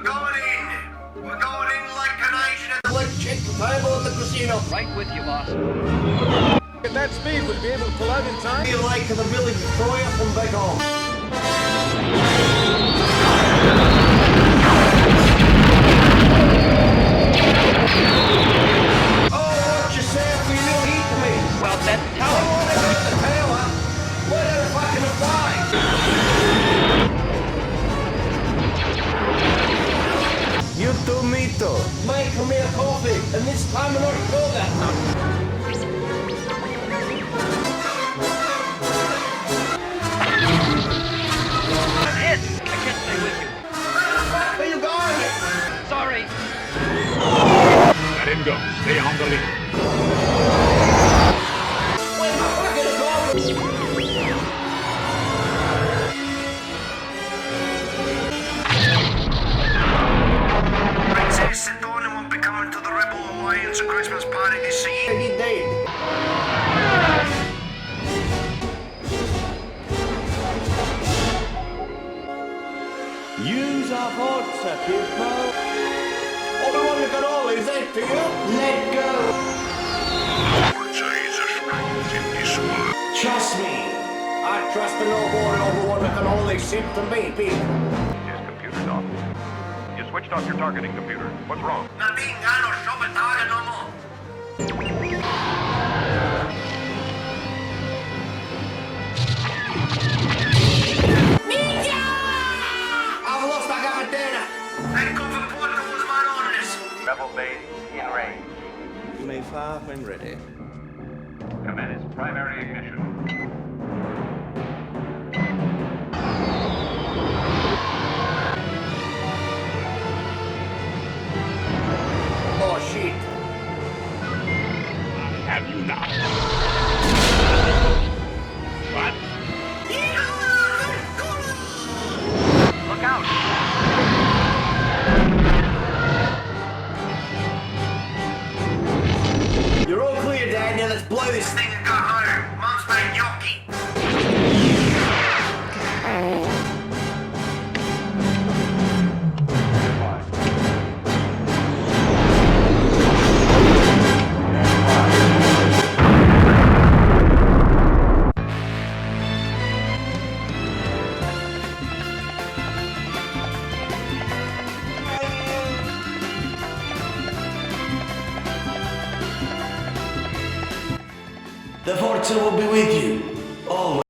going in. We're going in like a nation at the black chick table at the casino. Right with you, boss. At that speed, we'll be able to pull out in time. Be like the village of Troy up and back home. Oh, what you say if you little heat to me? Well, then tell I him. want to get the tail up. What the fucking fly? You too, Mito. Make me a coffee, and this time I'm not sure that. That's it. I can't stay with you. Where the fuck are you going? Sorry. Let him go. Stay on the lead. Where's my fucking coffee? Princess Sedona won't be coming to the Rebel Alliance Christmas party this year. He did. Use our hearts, people. Obi-Wan Kenobi, is that to you? Let go. Trust me. I trust no more than Obi-Wan Kenobi seem to me, people. His computer's off. You switched off your targeting computer. What's wrong? Nothing, I don't show it target no more. I've lost my capitana. I go for the portal with my orders. Rebel base in range. You may fire when ready. Commence primary ignition. Oh, shit. Have you not? What? Look out. You're all clear, Dad. Now let's blow this thing and go home. Mom's made gnocchi. The fortune will be with you. Always.